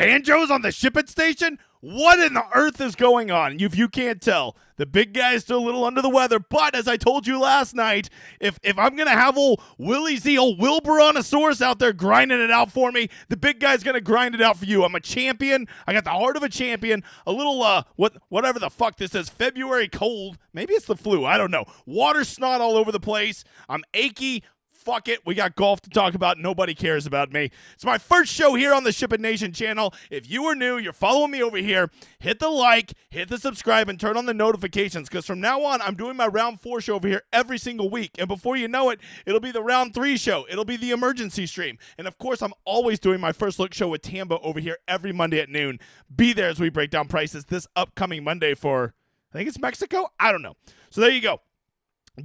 banjos on the Ship It station? What in the earth is going on? If you can't tell, the big guy is still a little under the weather, but as I told you last night, if I'm going to have old Willie Z, old Wilburanosaurus out there grinding it out for me, the big guy's going to grind it out for you. I'm a champion. I got the heart of a champion. A little, whatever the fuck this is, February cold. Maybe it's the flu. I don't know. Water snot all over the place. I'm achy. Fuck it. We got golf to talk about. Nobody cares about me. It's my first show here on the Ship It Nation channel. If you are new, you're following me over here, hit the like, hit the subscribe, and turn on the notifications, because from now on, I'm doing my round 4 show over here every single week. And before you know it, it'll be the round 3 show. It'll be the emergency stream. And of course, I'm always doing my first look show with Tamba over here every Monday at noon. Be there as we break down prices this upcoming Monday for, I think it's Mexico? I don't know. So there you go.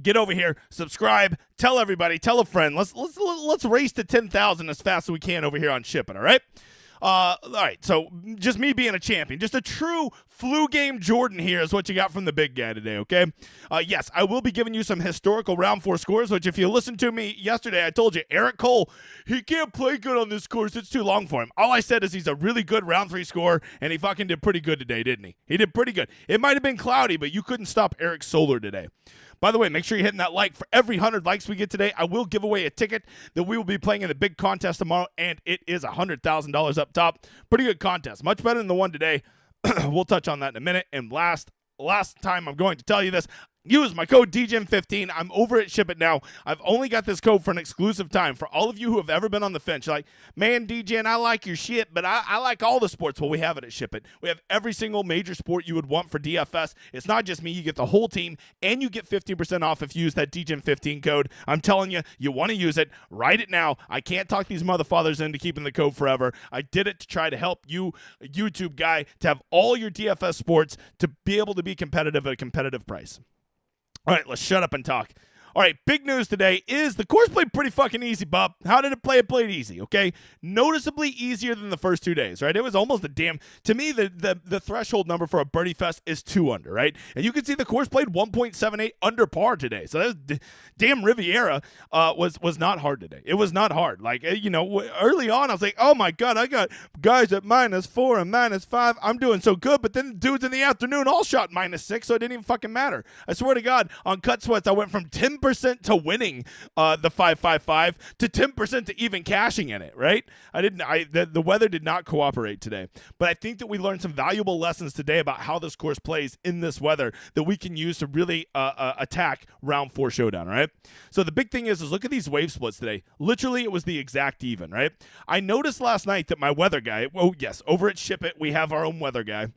Get over here, subscribe, tell everybody, tell a friend. Let's race to 10,000 as fast as we can over here on Ship It, all right? All right, so just me being a champion. Just a true flu game Jordan here is what you got from the big guy today, okay? Yes, I will be giving you some historical round 4 scores, which if you listened to me yesterday, I told you, Eric Cole, he can't play good on this course. It's too long for him. All I said is he's a really good round 3 scorer, and he fucking did pretty good today, didn't he? He did pretty good. It might have been cloudy, but you couldn't stop Eric Solar today. By the way, make sure you're hitting that like. For every 100 likes we get today, I will give away a ticket that we will be playing in the big contest tomorrow, and it is $100,000 up top. Pretty good contest. Much better than the one today. We'll touch on that in a minute. And last time I'm going to tell you this. Use my code DGEM15. I'm over at Ship It now. I've only got this code for an exclusive time. For all of you who have ever been on the fence, you're like, man, DGen, I like your shit, but I like all the sports. Well, we have it at Ship It. We have every single major sport you would want for DFS. It's not just me. You get the whole team, and you get 50% off if you use that DGEM15 code. I'm telling you, you want to use it. Write it now. I can't talk these motherfuckers into keeping the code forever. I did it to try to help you, a YouTube guy, to have all your DFS sports to be able to be competitive at a competitive price. All right, let's shut up and talk. All right, big news today is the course played pretty fucking easy, Bob. How did it play? It played easy, okay? Noticeably easier than the first 2 days, right? It was almost a damn, to me, the threshold number for a birdie fest is 2 under, right? And you can see the course played 1.78 under par today. So that was, damn Riviera was not hard today. It was not hard. Like, you know, early on, I was like, oh my God, I got guys at -4 and -5. I'm doing so good. But then dudes in the afternoon all shot -6, so it didn't even fucking matter. I swear to God, on cut sweats, I went from 10% to winning the 555 to 10% to even cashing in it, right? The weather did not cooperate today. But I think that we learned some valuable lessons today about how this course plays in this weather that we can use to really attack round 4 Showdown, all right? So the big thing is look at these wave splits today. Literally, it was the exact even, right? I noticed last night that my weather guy, oh yes, over at Ship It, we have our own weather guy.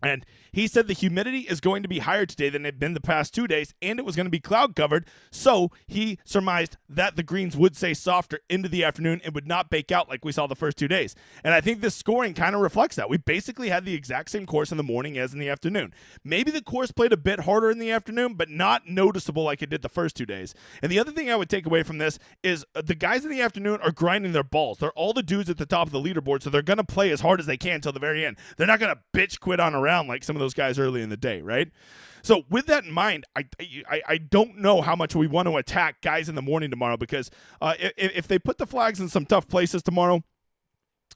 And he said the humidity is going to be higher today than it had been the past 2 days, and it was going to be cloud covered. So he surmised that the greens would stay softer into the afternoon and would not bake out like we saw the first 2 days. And I think this scoring kind of reflects that. We basically had the exact same course in the morning as in the afternoon. Maybe the course played a bit harder in the afternoon, but not noticeable like it did the first 2 days. And the other thing I would take away from this is the guys in the afternoon are grinding their balls. They're all the dudes at the top of the leaderboard, so they're going to play as hard as they can until the very end. They're not going to bitch quit on a round like some of those guys early in the day, right? So with that in mind, I don't know how much we want to attack guys in the morning tomorrow, because if they put the flags in some tough places tomorrow,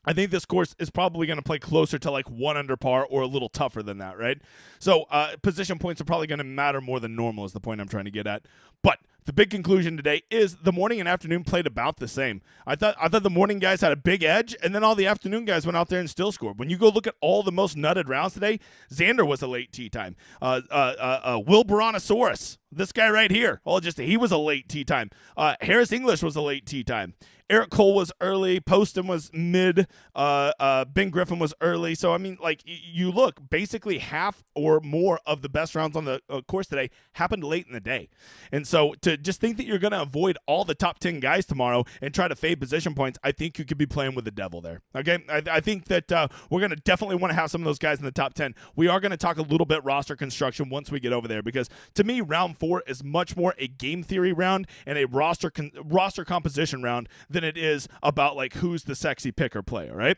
I think this course is probably going to play closer to like 1 under par or a little tougher than that, right? So position points are probably going to matter more than normal is the point I'm trying to get at. But the big conclusion today is the morning and afternoon played about the same. I thought the morning guys had a big edge, and then all the afternoon guys went out there and still scored. When you go look at all the most nutted rounds today, Xander was a late tee time. Wilburanosaurus, this guy right here, he was a late tee time. Harris English was a late tee time. Eric Cole was early. Poston was mid. Ben Griffin was early. So, I mean, like, you look, basically half or more of the best rounds on the course today happened late in the day. And so to just think that you're going to avoid all the top 10 guys tomorrow and try to fade position points, I think you could be playing with the devil there. Okay? I think that we're going to definitely want to have some of those guys in the top 10. We are going to talk a little bit roster construction once we get over there, because to me, round 4 is much more a game theory round and a roster composition round than it is about like who's the sexy picker player, right?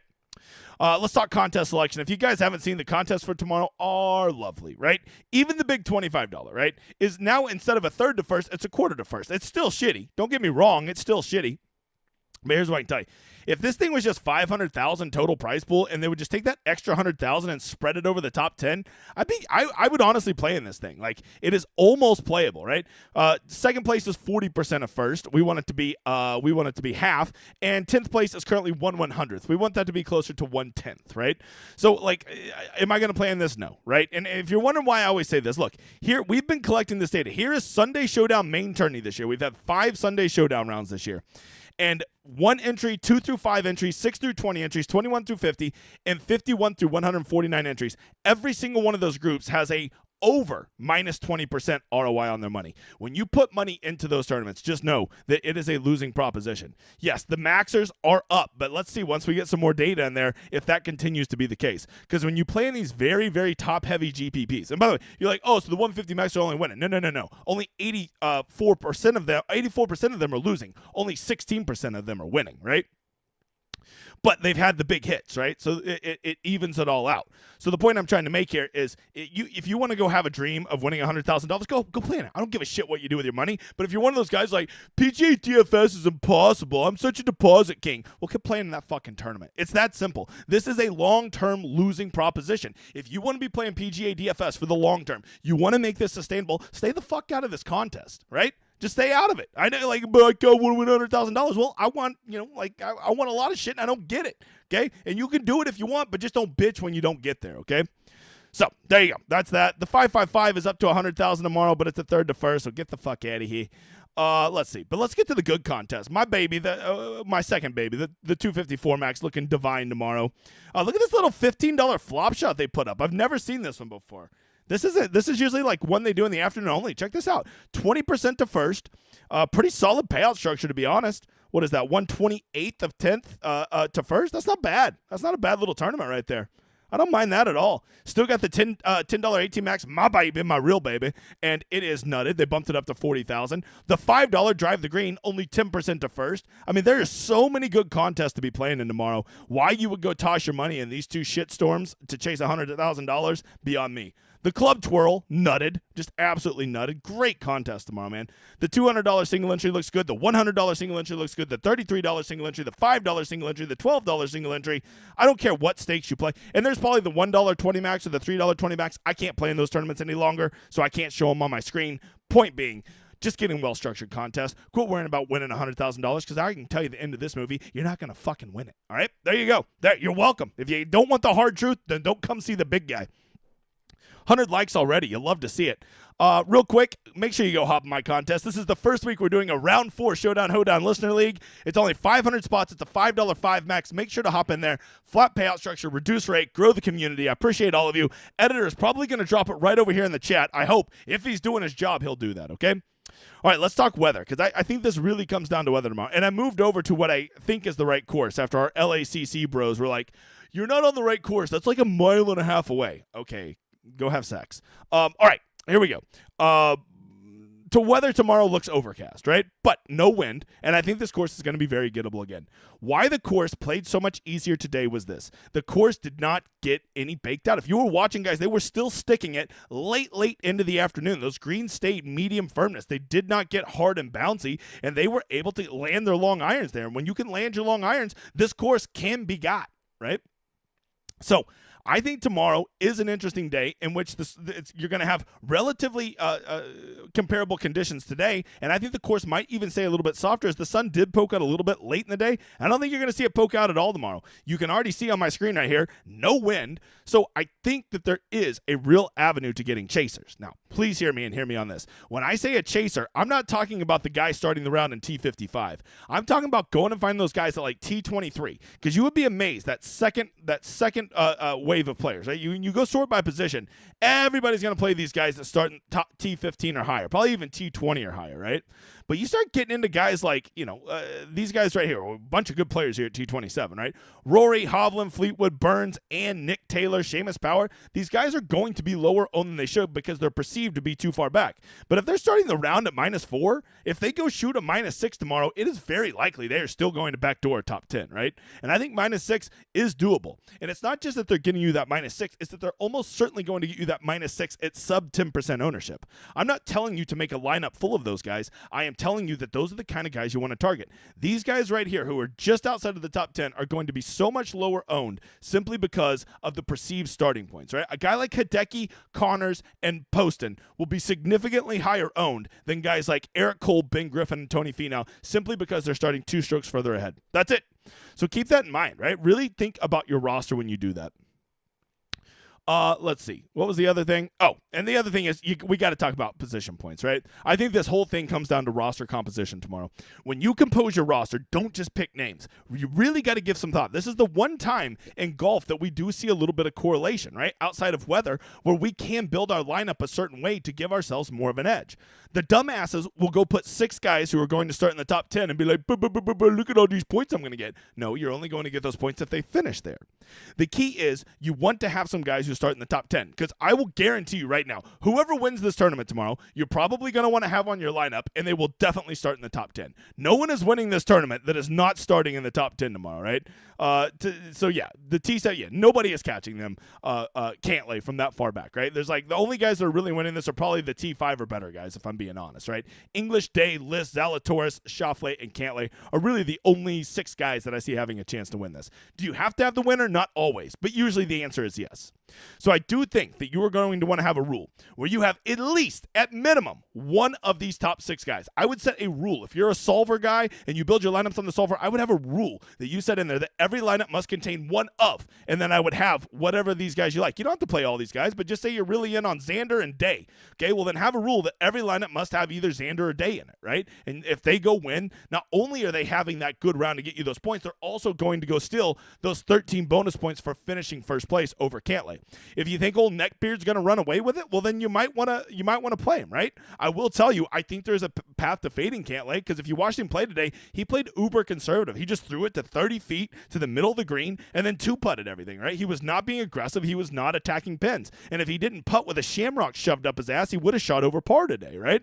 Let's talk contest selection. If you guys haven't seen, the contests for tomorrow are lovely, right? Even the big $25, right, is now instead of a third to first, it's a quarter to first. It's still shitty. Don't get me wrong. It's still shitty. But here's what I can tell you. If this thing was just 500,000 total prize pool and they would just take that extra 100,000 and spread it over the top 10, I would honestly play in this thing. Like, it is almost playable, right? Second place is 40% of first. We want it to be half, and 10th place is currently 1/100th. We want that to be closer to 1/10th, right? So, like, am I going to play in this? No, right? And if you're wondering why I always say this, look, here we've been collecting this data. Here is Sunday Showdown main tourney this year. We've had 5 Sunday Showdown rounds this year. And 1 entry, 2 through 5 entries, 6 through 20 entries, 21 through 50, and 51 through 149 entries. Every single one of those groups has a over minus 20% ROI on their money. When you put money into those tournaments, just know that it is a losing proposition. Yes, the maxers are up, but let's see once we get some more data in there if that continues to be the case. Because when you play in these very, very top-heavy GPPs, and by the way, you're like, oh, so the 150 maxers are only winning. No. Only 84% of them are losing. Only 16% of them are winning, right? But they've had the big hits, right? So it evens it all out. So the point I'm trying to make here is if you want to go have a dream of winning $100,000, go play in it. I don't give a shit what you do with your money. But if you're one of those guys like, PGADFS is impossible, I'm such a deposit king, well, keep playing in that fucking tournament. It's that simple. This is a long-term losing proposition. If you want to be playing PGA DFS for the long term, you want to make this sustainable, stay the fuck out of this contest, right? Just stay out of it. I know, like, but I want to win $100,000. Well, I want, I want a lot of shit, and I don't get it, okay? And you can do it if you want, but just don't bitch when you don't get there, okay? So, there you go. That's that. The 555 is up to $100,000 tomorrow, but it's a third to first, so get the fuck out of here. Let's see. But let's get to the good contest. My baby, my second baby, the 254 max looking divine tomorrow. Look at this little $15 flop shot they put up. I've never seen this one before. This is usually like one they do in the afternoon only. Check this out. 20% to first. Pretty solid payout structure, to be honest. What is that? 1/28th of 10th to first? That's not bad. That's not a bad little tournament right there. I don't mind that at all. Still got the $10 18 max, my baby, my real baby, and it is nutted. They bumped it up to 40,000. The $5 drive the green, only 10% to first. I mean, there are so many good contests to be playing in tomorrow. Why you would go toss your money in these two shit storms to chase $100,000 beyond me. The club twirl, nutted, just absolutely nutted. Great contest tomorrow, man. The $200 single entry looks good. The $100 single entry looks good. The $33 single entry, the $5 single entry, the $12 single entry. I don't care what stakes you play. And there's probably the $1.20 max or the $3.20 max. I can't play in those tournaments any longer, so I can't show them on my screen. Point being, just getting well-structured contest. Quit worrying about winning $100,000 because I can tell you the end of this movie, you're not going to fucking win it. All right? There you go. There, you're welcome. If you don't want the hard truth, then don't come see the big guy. 100 likes already. You'll love to see it. Real quick, make sure you go hop in my contest. This is the first week we're doing a round 4 Showdown Hoedown Listener League. It's only 500 spots. It's a $5 5 max. Make sure to hop in there. Flat payout structure, reduce rate, grow the community. I appreciate all of you. Editor is probably going to drop it right over here in the chat. I hope. If he's doing his job, he'll do that, okay? All right, let's talk weather, because I think this really comes down to weather tomorrow. And I moved over to what I think is the right course after our LACC bros were like, you're not on the right course. That's like a mile and a half away. Okay. Go have sex. All right, here we go. To weather tomorrow looks overcast, right? But no wind, and I think this course is going to be very gettable again. Why the course played so much easier today was this. The course did not get any baked out. If you were watching, guys, they were still sticking it late into the afternoon. Those greens stayed medium firmness. They did not get hard and bouncy, and they were able to land their long irons there. And when you can land your long irons, this course can be got, right? So I think tomorrow is an interesting day in which you're going to have relatively comparable conditions today, and I think the course might even stay a little bit softer as the sun did poke out a little bit late in the day. I don't think you're going to see it poke out at all tomorrow. You can already see on my screen right here, no wind, so I think that there is a real avenue to getting chasers. Now, please hear me and hear me on this. When I say a chaser, I'm not talking about the guy starting the round in T55. I'm talking about going and finding those guys at like T23, because you would be amazed that second wave of players, right? You go sort by position. Everybody's going to play these guys that start in top T15 or higher, probably even T20 or higher, right? But you start getting into guys like, these guys right here, a bunch of good players here at T27, right? Rory, Hovland, Fleetwood, Burns, and Nick Taylor, Seamus Power. These guys are going to be lower owned than they should because they're perceived to be too far back. But if they're starting the round at -4, if they go shoot a -6 tomorrow, it is very likely they are still going to backdoor top 10, right? And I think -6 is doable. And it's not just that they're getting you that -6, it's that they're almost certainly going to get you that -6 at sub 10% ownership. I'm not telling you to make a lineup full of those guys. I am am telling you that those are the kind of guys you want to target. These guys right here who are just outside of the top 10 are going to be so much lower owned simply because of the perceived starting points, right? A guy like Hideki, Connors, and Poston will be significantly higher owned than guys like Eric Cole, Ben Griffin, and Tony Finau simply because they're starting 2 strokes further ahead. That's it. So keep that in mind, right? Really think about your roster when you do that. Let's see. What was the other thing? Oh, and the other thing is we got to talk about position points, right? I think this whole thing comes down to roster composition tomorrow. When you compose your roster, don't just pick names. You really got to give some thought. This is the one time in golf that we do see a little bit of correlation, right? Outside of weather, where we can build our lineup a certain way to give ourselves more of an edge. The dumbasses will go put 6 guys who are going to start in the top 10 and be like, look at all these points I'm going to get. No, you're only going to get those points if they finish there. The key is you want to have some guys who start in the top 10, because I will guarantee you right now, whoever wins this tournament tomorrow, you're probably going to want to have on your lineup, and they will definitely start in the top 10. No one is winning this tournament that is not starting in the top 10 tomorrow, right? So yeah, the T-set, yeah, nobody is catching them, Cantlay from that far back, right? There's like, the only guys that are really winning this are probably the T5 or better guys, if I'm being honest, right? English, Day, List, Zalatoris, Schauffele, and Cantlay are really the only 6 guys that I see having a chance to win this. Do you have to have the winner? Not always, but usually the answer is yes. So I do think that you are going to want to have a rule where you have at least, at minimum, one of these top 6 guys. I would set a rule. If you're a solver guy and you build your lineups on the solver, I would have a rule that you set in there that every lineup must contain one of, and then I would have whatever these guys you like. You don't have to play all these guys, but just say you're really in on Xander and Day. Okay, well then have a rule that every lineup must have either Xander or Day in it, right? And if they go win, not only are they having that good round to get you those points, they're also going to go steal those 13 bonus points for finishing first place over Cantlay. If you think old Neckbeard's going to run away with it, well then you might want to play him, right? I will tell you, I think there's a path to fading Cantlay, because if you watched him play today, he played uber conservative. He just threw it to 30 feet to the middle of the green and then 2-putted everything, right? He was not being aggressive. He was not attacking pins. And if he didn't putt with a shamrock shoved up his ass, he would have shot over par today, right?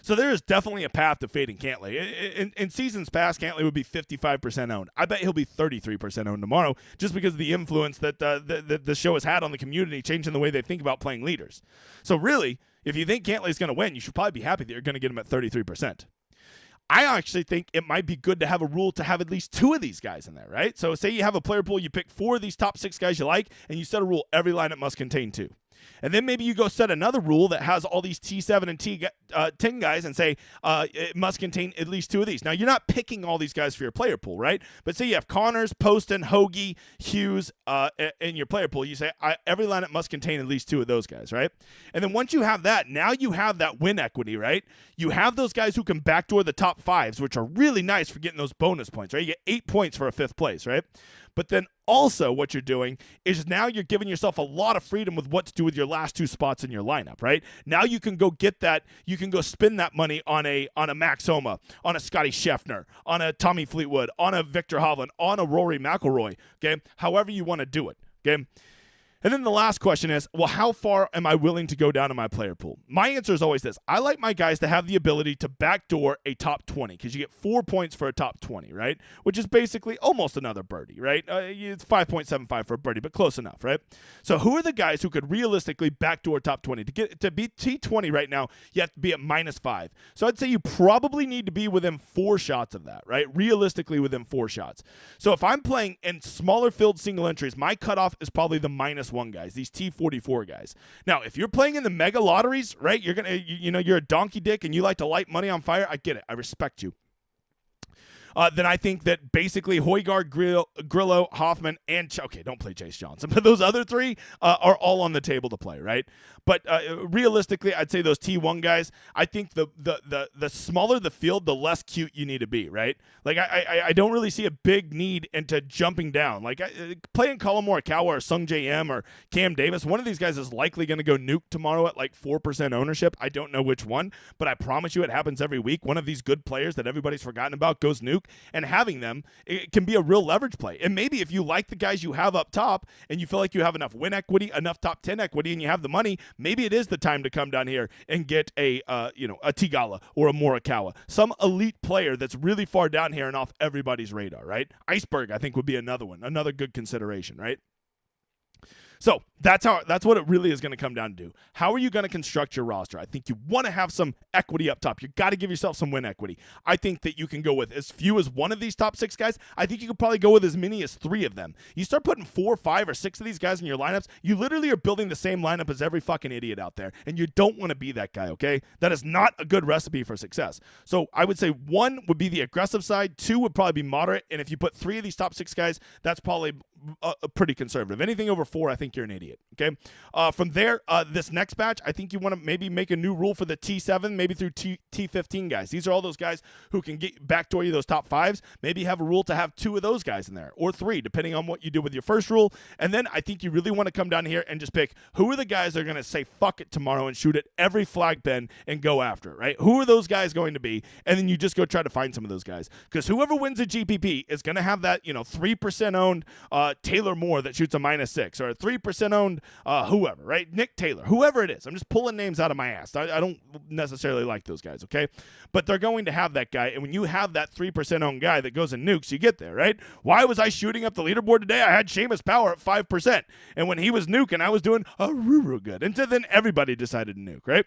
So there is definitely a path to fading Cantlay. In seasons past, Cantlay would be 55% owned. I bet he'll be 33% owned tomorrow, just because of the influence that the show has had on the community, changing the way they think about playing leaders. So really, if you think Cantlay's going to win, you should probably be happy that you're going to get him at 33%. I actually think it might be good to have a rule to have at least 2 of these guys in there, right? So say you have a player pool, you pick 4 of these top 6 guys you like, and you set a rule, every lineup must contain 2. And then maybe you go set another rule that has all these T7 and T10 guys and say it must contain at least 2 of these. Now, you're not picking all these guys for your player pool, right? But say you have Connors, Poston, Hoagie, Hughes in your player pool. You say every lineup must contain at least 2 of those guys, right? And then once you have that, now you have that win equity, right? You have those guys who can backdoor the top 5s, which are really nice for getting those bonus points, right? You get 8 points for a 5th place, right? But then also what you're doing is now you're giving yourself a lot of freedom with what to do with your last 2 spots in your lineup, right? Now you can go get that, you can go spend that money on a Max Homa, on a Scotty Scheffner, on a Tommy Fleetwood, on a Victor Hovland, on a Rory McIlroy, okay? However you want to do it, okay? And then the last question is, well, how far am I willing to go down in my player pool? My answer is always this. I like my guys to have the ability to backdoor a top 20, because you get 4 points for a top 20, right? Which is basically almost another birdie, right? It's 5.75 for a birdie, but close enough, right? So who are the guys who could realistically backdoor top 20? To be T20 right now, you have to be at -5. So I'd say you probably need to be within 4 shots of that, right? Realistically within 4 shots. So if I'm playing in smaller field single entries, my cutoff is probably the -1 guys, these T44 guys. Now, if you're playing in the mega lotteries, right, you're a donkey dick and you like to light money on fire, I get it. I respect you. Then I think that basically Højgaard, Grillo, Hoffman, and don't play Chase Johnson, but those other 3 are all on the table to play, right? But realistically, I'd say those T1 guys, I think the smaller the field, the less cute you need to be, right? Like I don't really see a big need into jumping down. Like playing Colin Morikawa or Sung J M or Cam Davis, one of these guys is likely going to go nuke tomorrow at like 4% ownership. I don't know which one, but I promise you it happens every week. One of these good players that everybody's forgotten about goes nuke. And having them, it can be a real leverage play. And maybe if you like the guys you have up top and you feel like you have enough win equity, enough top 10 equity, and you have the money, maybe it is the time to come down here and get a Tigala or a Morikawa, some elite player that's really far down here and off everybody's radar, right? Iceberg, I think, would be another one, another good consideration, right? So that's what it really is going to come down to. How are you going to construct your roster? I think you want to have some equity up top. You got to give yourself some win equity. I think that you can go with as few as one of these top 6 guys. I think you could probably go with as many as 3 of them. You start putting 4, 5, or 6 of these guys in your lineups, you literally are building the same lineup as every fucking idiot out there, and you don't want to be that guy, okay? That is not a good recipe for success. So I would say 1 would be the aggressive side, 2 would probably be moderate, and if you put 3 of these top 6 guys, that's probably pretty conservative. Anything over 4, I think you're an idiot, okay? From there, this next batch, I think you want to maybe make a new rule for the T7, maybe through T15 guys. These are all those guys who can backdoor you those top 5s. Maybe have a rule to have 2 of those guys in there, or 3, depending on what you do with your first rule. And then I think you really want to come down here and just pick who are the guys that are going to say fuck it tomorrow and shoot at every flag bend and go after it, right? Who are those guys going to be? And then you just go try to find some of those guys. Because whoever wins a GPP is going to have that, 3% owned Taylor Moore that shoots a -6, or a 3% owned whoever, right? Nick Taylor, whoever it is. I'm just pulling names out of my ass. I don't necessarily like those guys, okay? But they're going to have that guy, and when you have that 3% owned guy that goes and nukes, you get there, right? Why was I shooting up the leaderboard today? I had Seamus Power at 5%, and when he was nuking, I was doing a roo good. And so then everybody decided to nuke, right?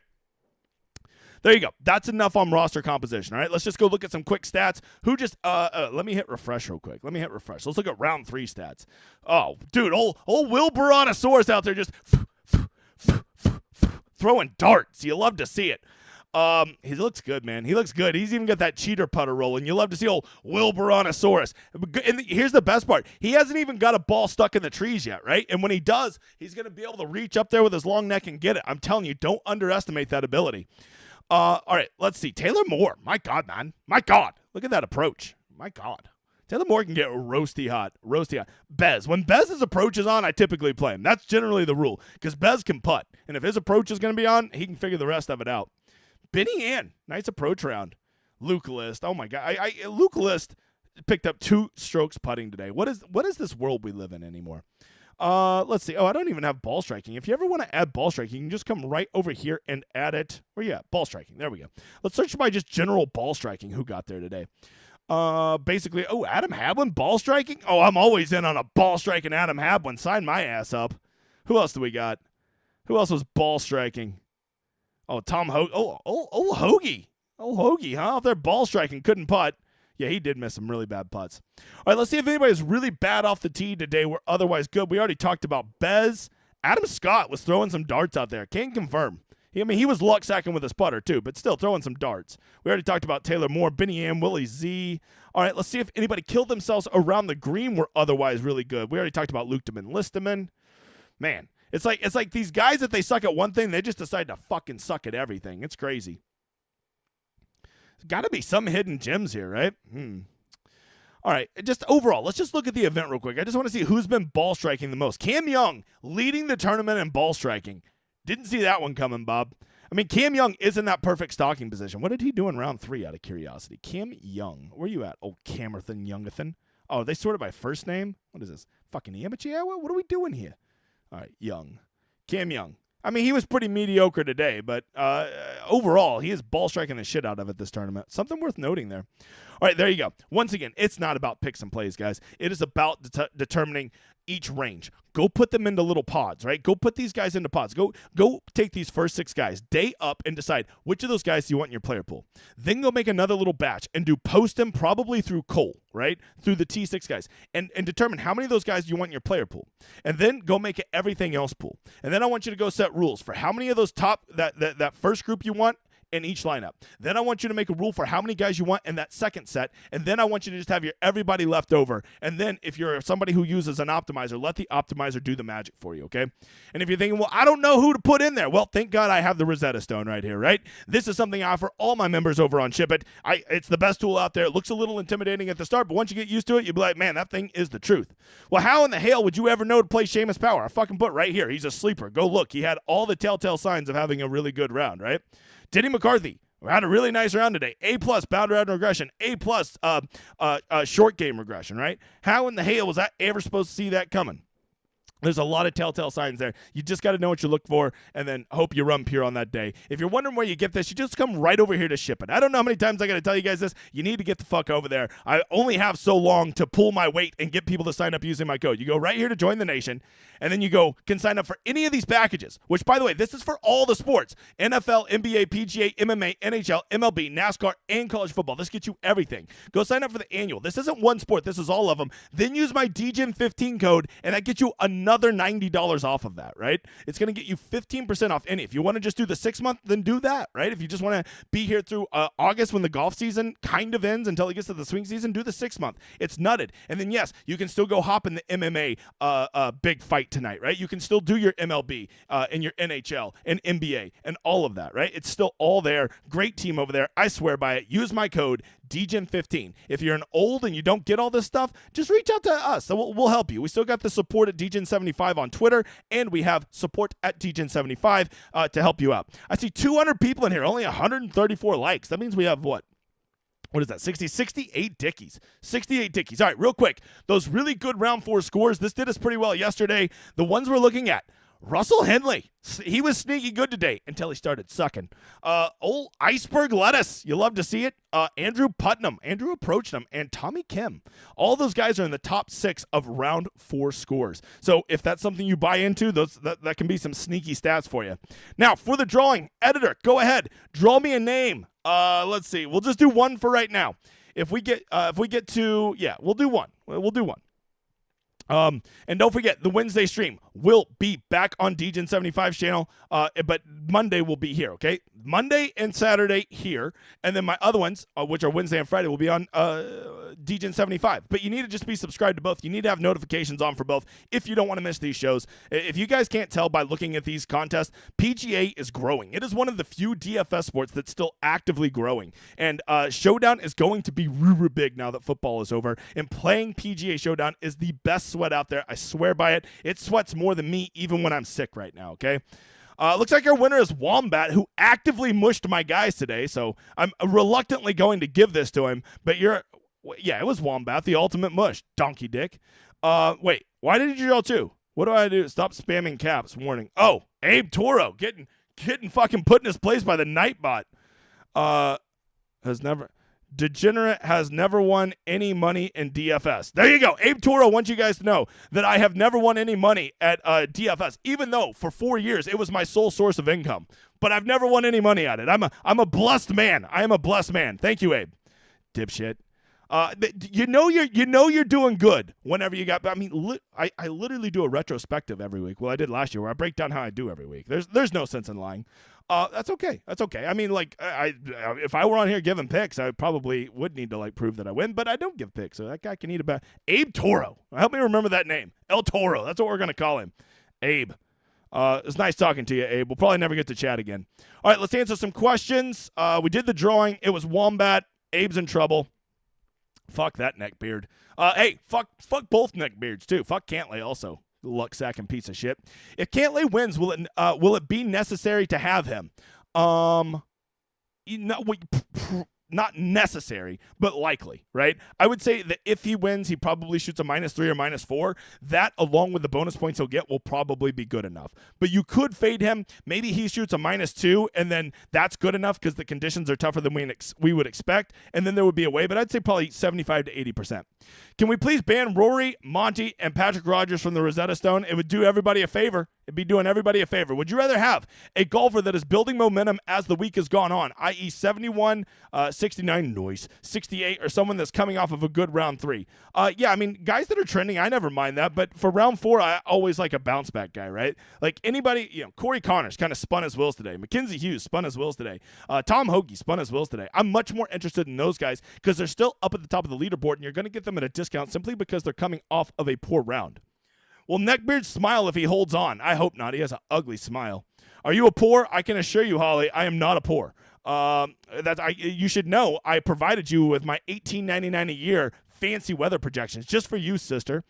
There you go. That's enough on roster composition, all right? Let's just go look at some quick stats. Who just, let me hit refresh real quick. Let's look at round 3 stats. Oh, dude, old Will Baronosaurus out there just throwing darts. You love to see it. He looks good, man. He looks good. He's even got that cheater putter rolling. You love to see old Will Baronosaurus. And here's the best part. He hasn't even got a ball stuck in the trees yet, right? And when he does, he's going to be able to reach up there with his long neck and get it. I'm telling you, don't underestimate that ability. All right, let's see. Taylor Moore. My God, man. My God. Look at that approach. My God. Taylor Moore can get roasty hot. Bez. When Bez's approach is on, I typically play him. That's generally the rule, because Bez can putt. And if his approach is going to be on, he can figure the rest of it out. Benny Ann. Nice approach round. Luke List. Oh, my God. Luke List picked up 2 strokes putting today. What is this world we live in anymore? Let's see. Oh, I don't even have ball striking. If you ever want to add ball striking, you can just come right over here and add it. Or yeah, ball striking. There we go. Let's search by just general ball striking. Who got there today? Basically, Adam Hadwin, ball striking? Oh, I'm always in on a ball striking Adam Hadwin. Sign my ass up. Who else do we got? Who else was ball striking? Oh, Tom Hoagie. Oh, Hoagie. Oh, Hoagie, huh? Out there ball striking, couldn't putt. Yeah, he did miss some really bad putts. All right, let's see if anybody's really bad off the tee today. We're otherwise good. We already talked about Bez. Adam Scott was throwing some darts out there. Can't confirm. He was luck sacking with his putter too, but still throwing some darts. We already talked about Taylor Moore, Benny Am, Willie Z. All right, let's see if anybody killed themselves around the green were otherwise really good. We already talked about Luke Deman Listeman. Man, it's like these guys that they suck at one thing, they just decide to fucking suck at everything. It's crazy. Got to be some hidden gems here, right? All right, just overall, let's just look at the event real quick. I just want to see who's been ball striking the most. Cam Young leading the tournament in ball striking. Didn't see that one coming, Bob. I mean, Cam Young is in that perfect stalking position. What did he do in round 3 out of curiosity? Cam Young. Where you at? Oh, Camerthan Youngathan. Oh, they sorted by first name? What is this? Fucking amateur hour? What are we doing here? All right, Young. Cam Young. I mean, he was pretty mediocre today, but overall, he is ball striking the shit out of it this tournament. Something worth noting there. All right, there you go. Once again, it's not about picks and plays, guys. It is about determining each range. Go put them into little pods, right? Go put these guys into pods. Go take these first 6 guys, day up, and decide which of those guys do you want in your player pool. Then go make another little batch and do post them probably through Cole, right? Through the T6 guys. And determine how many of those guys do you want in your player pool. And then go make it everything else pool. And then I want you to go set rules for how many of those top, that first group you want in each lineup. Then I want you to make a rule for how many guys you want in that second set, and then I want you to just have your everybody left over. And then if you're somebody who uses an optimizer, let the optimizer do the magic for you, okay? And if you're thinking, well, I don't know who to put in there, well, thank God I have the Rosetta Stone right here, right? This is something I offer all my members over on Ship It. It's the best tool out there. It looks a little intimidating at the start, but once you get used to it, you'll be like, man, that thing is the truth. Well, how in the hell would you ever know to play Seamus Power? I fucking put right here. He's a sleeper. Go look. He had all the telltale signs of having a really good round, right? Denny McCarthy. We had a really nice round today. A+ boundary round regression. A+ short game regression, right? How in the hell was I ever supposed to see that coming? There's a lot of telltale signs there. You just got to know what you look for and then hope you run pure on that day. If you're wondering where you get this, you just come right over here to ship it. I don't know how many times I got to tell you guys this. You need to get the fuck over there. I only have so long to pull my weight and get people to sign up using my code. You go right here to join the nation, and then you can sign up for any of these packages, which, by the way, this is for all the sports. NFL, NBA, PGA, MMA, NHL, MLB, NASCAR, and college football. This gets you everything. Go sign up for the annual. This isn't one sport. This is all of them. Then use my DGen15 code, and that gets you another $90 off of that, right? It's going to get you 15% off any. If you want to just do the 6 month, then do that, right? If you just want to be here through August when the golf season kind of ends until it gets to the swing season, do the 6 month. It's nutted. And then, yes, you can still go hop in the MMA big fight tonight, right? You can still do your MLB and your NHL and NBA and all of that, right? It's still all there. Great team over there. I swear by it. Use my code DGen15. If you're an old and you don't get all this stuff, just reach out to us. So we'll help you. We still got the support at DGen75 on Twitter, and we have support at DGen75 to help you out. I see 200 people in here, only 134 likes. That means we have what is that? 68 dickies. 68 dickies. All right, real quick. Those really good round 4 scores. This did us pretty well yesterday. The ones we're looking at. Russell Henley, he was sneaky good today until he started sucking. Old Iceberg Lettuce, you love to see it. Andrew Putnam, Andrew approached him, and Tommy Kim. All those guys are in the top 6 of round 4 scores. So if that's something you buy into, that can be some sneaky stats for you. Now, for the drawing, editor, go ahead. Draw me a name. Let's see. We'll just do one for right now. If we get to, we'll do one. We'll do one. And don't forget, the Wednesday stream will be back on DGen75's channel, but Monday will be here, okay? Monday and Saturday here, and then my other ones, which are Wednesday and Friday, will be on DGen75. But you need to just be subscribed to both. You need to have notifications on for both if you don't want to miss these shows. If you guys can't tell by looking at these contests, PGA is growing. It is one of the few DFS sports that's still actively growing. And Showdown is going to be really big now that football is over. And playing PGA Showdown is the best sweat out there. I swear by it. It sweats more than me even when I'm sick right now, okay? Looks like our winner is Wombat, who actively mushed my guys today, so I'm reluctantly going to give this to him. But it was Wombat, the ultimate mush, donkey dick. Wait, why did you draw 2? What do I do? Stop spamming caps. Warning. Oh, Abe Toro getting fucking put in his place by the Nightbot. Degenerate has never won any money in DFS. There you go. Abe Toro wants you guys to know that I have never won any money at DFS, even though for 4 years it was my sole source of income. But I've never won any money at it. I'm a blessed man. I am a blessed man. Thank you, Abe. Dipshit. You know you're doing good whenever you got. I mean, I literally do a retrospective every week. Well, I did last year where I break down how I do every week. There's no sense in lying. That's okay. That's okay. I mean, like, if I were on here giving picks, I probably would need to prove that I win, but I don't give picks, so that guy can eat about. Abe Toro. Help me remember that name. El Toro. That's what we're gonna call him. Abe. It's nice talking to you, Abe. We'll probably never get to chat again. All right, let's answer some questions. We did the drawing. It was Wombat. Abe's in trouble. Fuck that neckbeard. Hey, fuck both neckbeards too. Fuck Cantlay also. Luck sack and piece of shit. If Cantlay wins, will it be necessary to have him? Not necessary, but likely, right? I would say that if he wins, he probably shoots a -3 or -4. That, along with the bonus points he'll get, will probably be good enough. But you could fade him. Maybe he shoots a -2, and then that's good enough because the conditions are tougher than we would expect, and then there would be a way. But I'd say probably 75 to 80%. Can we please ban Rory, Monty, and Patrick Rogers from the Rosetta Stone? It would do everybody a favor. It'd be doing everybody a favor. Would you rather have a golfer that is building momentum as the week has gone on, i.e. 71, 69, noise, 68, or someone that's coming off of a good round 3? Yeah, I mean, guys that are trending, I never mind that. But for round 4, I always like a bounce back guy, right? Like anybody, Corey Connors kind of spun his wheels today. Mackenzie Hughes spun his wheels today. Tom Hoagie spun his wheels today. I'm much more interested in those guys because they're still up at the top of the leaderboard, and you're going to get them at a discount simply because they're coming off of a poor round. Will Neckbeard smile if he holds on? I hope not. He has an ugly smile. Are you a poor? I can assure you, Holly, I am not a poor. You should know I provided you with my $18.99 a year fancy weather projections just for you, sister.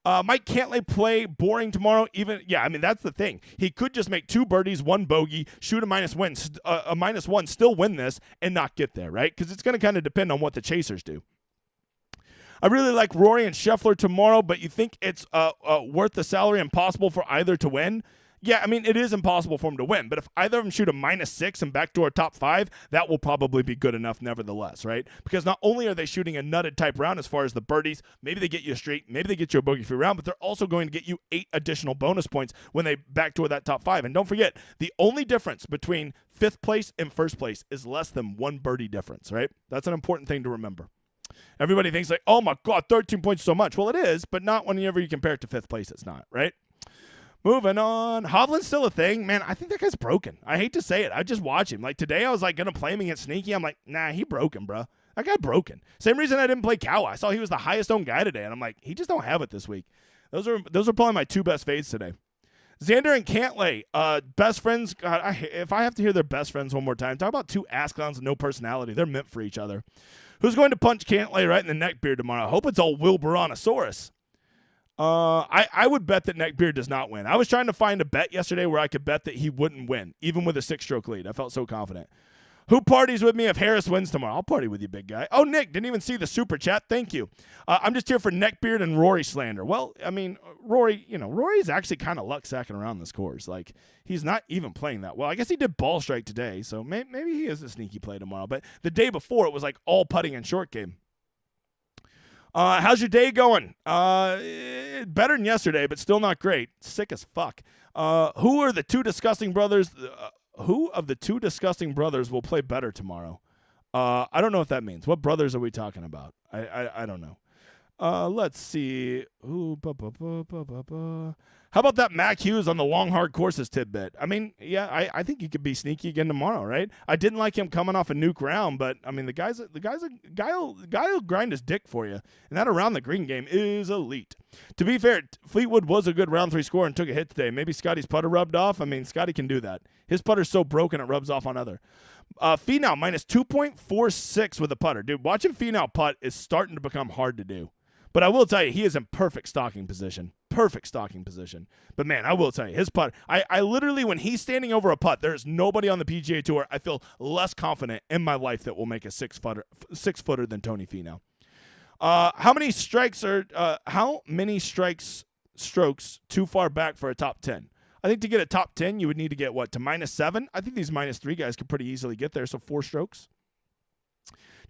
Mike Cantlay play boring tomorrow? I mean, that's the thing. He could just make 2 birdies, 1 bogey, shoot a -1, still win this, and not get there, right? Because it's going to kind of depend on what the chasers do. I really like Rory and Scheffler tomorrow, but you think it's worth the salary, impossible for either to win? Yeah, I mean, it is impossible for them to win, but if either of them shoot a -6 and backdoor top 5, that will probably be good enough nevertheless, right? Because not only are they shooting a nutted type round as far as the birdies, maybe they get you a straight, maybe they get you a bogey-free round, but they're also going to get you 8 additional bonus points when they backdoor that top 5. And don't forget, the only difference between 5th place and 1st place is less than 1 birdie difference, right? That's an important thing to remember. Everybody thinks like, oh my God, 13 points is so much. Well, it is, but not whenever you compare it to 5th place, it's not, right? Moving on. Hovland's still a thing. Man, I think that guy's broken. I hate to say it. I just watch him. Like today I was like going to play him against Sneaky. I'm like, nah, he broken, bro. That guy broken. Same reason I didn't play Cow. I saw he was the highest owned guy today, and I'm like, he just don't have it this week. Those are probably my 2 best fades today. Xander and Cantlay, best friends. God, if I have to hear their best friends one more time, talk about 2 ass clowns with no personality. They're meant for each other. Who's going to punch Cantlay right in the neck beard tomorrow? I hope it's all Will Baronosaurus. I would bet that Neckbeard does not win. I was trying to find a bet yesterday where I could bet that he wouldn't win, even with a 6-stroke lead. I felt so confident. Who parties with me if Harris wins tomorrow? I'll party with you, big guy. Oh, Nick, didn't even see the super chat. Thank you. I'm just here for Neckbeard and Rory slander. Well, I mean, Rory's actually kind of luck sacking around this course. Like, he's not even playing that well. I guess he did ball strike today, so maybe he is a sneaky play tomorrow. But the day before, it was like all putting and short game. How's your day going? Better than yesterday, but still not great. Sick as fuck. Who are the 2 disgusting brothers? Who of the 2 disgusting brothers will play better tomorrow? I don't know what that means. What brothers are we talking about? I don't know. Let's see. How about that Mac Hughes on the long, hard courses tidbit? I mean, yeah, I think he could be sneaky again tomorrow, right? I didn't like him coming off a nuke round, but I mean, the guy's a guy will grind his dick for you, and that around the green game is elite. To be fair, Fleetwood was a good round 3 score and took a hit today. Maybe Scotty's putter rubbed off. I mean, Scotty can do that. His putter's so broken it rubs off on other. Finau minus 2.46 with a putter. Dude, watching Finau putt is starting to become hard to do. But I will tell you, he is in perfect stalking position. Perfect stalking position. But, man, I will tell you, his putt, I literally, when he's standing over a putt, there's nobody on the PGA Tour I feel less confident in my life that will make a 6-footer than Tony Finau. How many strokes too far back for a top 10? I think to get a top 10, you would need to get, to -7? I think these -3 guys could pretty easily get there, so 4 strokes.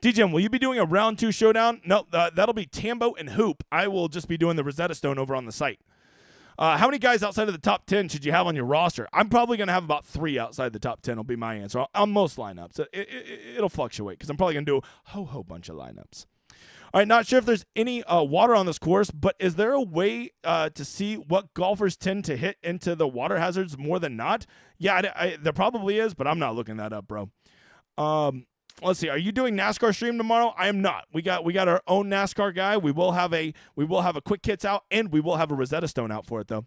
DJM, will you be doing a round 2 showdown? No, that'll be Tambo and Hoop. I will just be doing the Rosetta Stone over on the site. How many guys outside of the top 10 should you have on your roster? I'm probably going to have about 3 outside the top 10 will be my answer on most lineups. It'll fluctuate because I'm probably going to do a whole bunch of lineups. All right, not sure if there's any water on this course, but is there a way to see what golfers tend to hit into the water hazards more than not? Yeah, there probably is, but I'm not looking that up, bro. Let's see. Are you doing NASCAR stream tomorrow? I am not. We got our own NASCAR guy. We will have a quick hits out, and we will have a Rosetta Stone out for it though.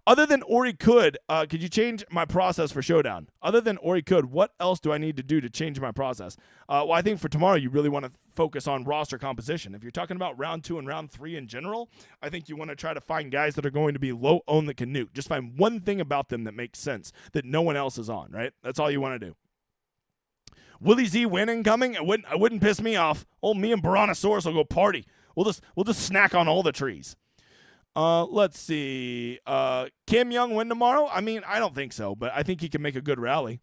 Other than Ori could you change my process for Showdown? Other than Ori could, what else do I need to do to change my process? Well, I think for tomorrow you really want to focus on roster composition. If you're talking about round 2 and round 3 in general, I think you want to try to find guys that are going to be low owned that can nuke. Just find one thing about them that makes sense that no one else is on. Right? That's all you want to do. Willie Z winning coming? It wouldn't piss me off. Old me and Baronosaurus will go party. We'll just snack on all the trees. Let's see. Cam Young win tomorrow? I mean, I don't think so, but I think he can make a good rally.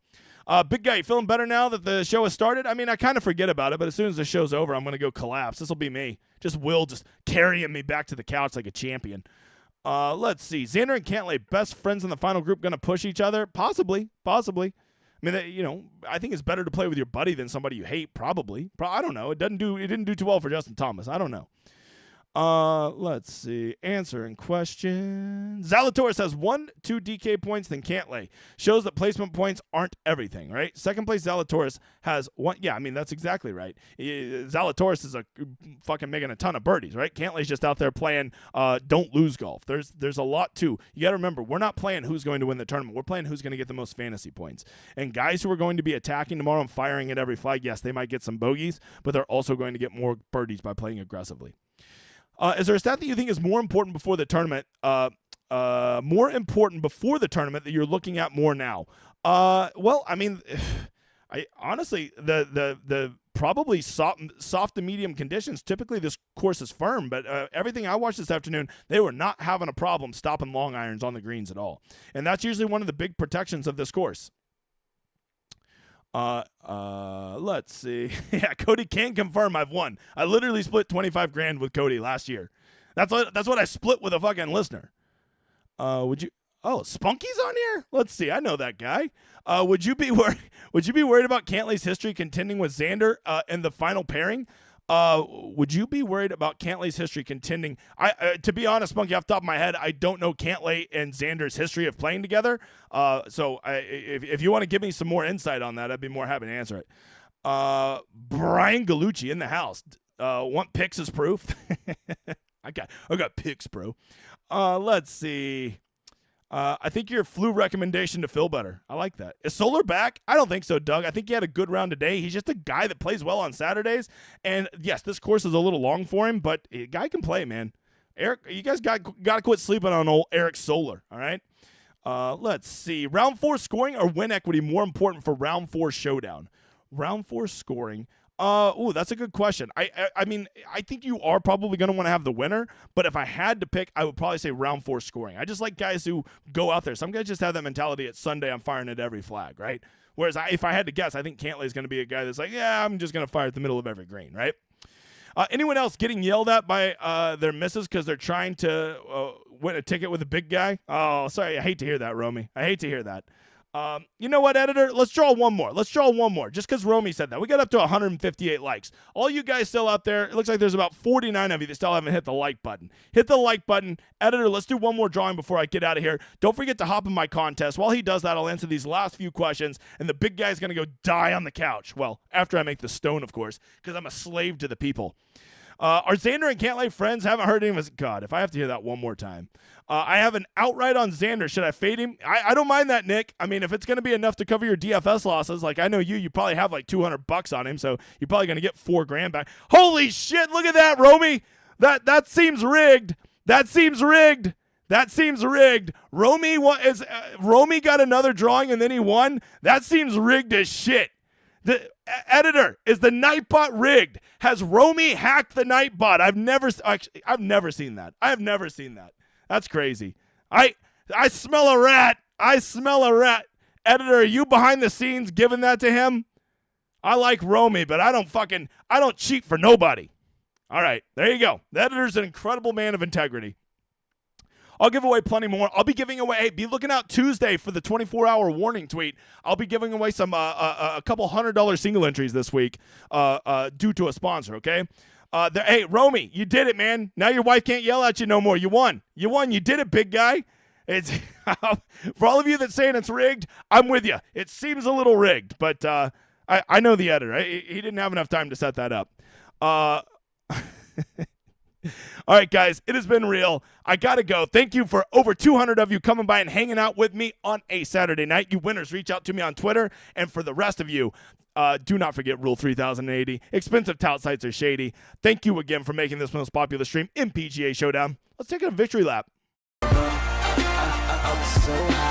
Big guy, you feeling better now that the show has started? I mean, I kind of forget about it, but as soon as the show's over, I'm going to go collapse. This will be me. Just Will just carrying me back to the couch like a champion. Let's see. Xander and Cantlay, best friends in the final group, going to push each other? Possibly. I mean, I think it's better to play with your buddy than somebody you hate, probably. I don't know. It didn't do too well for Justin Thomas. I don't know. Let's see. Answering questions. Zalatoris has 1-2 DK points, then Cantlay. Shows that placement points aren't everything, right? Second place Zalatoris has 1. Yeah, I mean, that's exactly right. Zalatoris is fucking making a ton of birdies, right? Cantlay's just out there playing don't lose golf. There's a lot too. You got to remember, we're not playing who's going to win the tournament. We're playing who's going to get the most fantasy points. And guys who are going to be attacking tomorrow and firing at every flag, yes, they might get some bogeys, but they're also going to get more birdies by playing aggressively. Is there a stat that you think is more important before the tournament? More important before the tournament that you're looking at more now? Well, I mean, I honestly the probably soft to medium conditions. Typically, this course is firm, but everything I watched this afternoon, they were not having a problem stopping long irons on the greens at all. And that's usually one of the big protections of this course. Let's see. Yeah, Cody can confirm I've won. I literally split 25 grand with Cody last year. That's what I split with a fucking listener. Would you? Oh, Spunky's on here? Let's see. I know that guy. Would you be worried about Cantley's history contending with Xander in the final pairing? Would you be worried about Cantley's history contending? To be honest, Spunky, off the top of my head, I don't know Cantley and Xander's history of playing together. So if you want to give me some more insight on that, I'd be more happy to answer it. Brian Gallucci in the house. Want picks as proof? I got picks, bro. Let's see. I think your flu recommendation to feel better. I like that. Is Solar back? I don't think so, Doug. I think he had a good round today. He's just a guy that plays well on Saturdays. And yes, this course is a little long for him, but a guy can play, man. Eric, you guys got to quit sleeping on old Eric Solar, all right? Let's see. Round 4 scoring or win equity more important for round 4 showdown? Round 4 scoring. That's a good question. I mean, I think you are probably going to want to have the winner, but if I had to pick, I would probably say round 4 scoring. I just like guys who go out there. Some guys just have that mentality at Sunday, I'm firing at every flag, right? Whereas if I had to guess, I think Cantley is going to be a guy that's like, yeah, I'm just going to fire at the middle of every green, right? Anyone else getting yelled at by their misses because they're trying to win a ticket with a big guy? Oh, sorry. I hate to hear that, Romy. I hate to hear that. You know what, editor? Let's draw one more. Just because Romy said that. We got up to 158 likes. All you guys still out there, it looks like there's about 49 of you that still haven't hit the like button. Hit the like button. Editor, let's do one more drawing before I get out of here. Don't forget to hop in my contest. While he does that, I'll answer these last few questions, and the big guy's going to go die on the couch. Well, after I make the stone, of course, because I'm a slave to the people. Are Xander and Cantley friends? Haven't heard any of us. God, if I have to hear that one more time. I have an outright on Xander. Should I fade him? I don't mind that, Nick. I mean, if it's going to be enough to cover your DFS losses, like I know you probably have like $200 on him, so you're probably going to get $4,000 back. Holy shit, look at that, Romy. That seems rigged. Romy got another drawing and then he won? That seems rigged as shit. The editor, is the Nightbot rigged? Has Romy hacked the Nightbot? I've never seen that. I have never seen that. That's crazy. I smell a rat. Editor, are you behind the scenes giving that to him? I like Romy, but I don't cheat for nobody. All right, there you go. The editor's an incredible man of integrity. I'll give away plenty more. I'll be giving away, hey, be looking out Tuesday for the 24-hour warning tweet. I'll be giving away some a couple $100 single entries this week due to a sponsor, okay? Hey, Romy, you did it, man. Now your wife can't yell at you no more. You won. You did it, big guy. It's for all of you that saying it's rigged, I'm with you. It seems a little rigged, but I know the editor. He didn't have enough time to set that up. All right, guys, it has been real. I got to go. Thank you for over 200 of you coming by and hanging out with me on a Saturday night. You winners, reach out to me on Twitter. And for the rest of you, do not forget Rule 3080. Expensive tout sites are shady. Thank you again for making this most popular stream in PGA Showdown. Let's take a victory lap. I'm so high.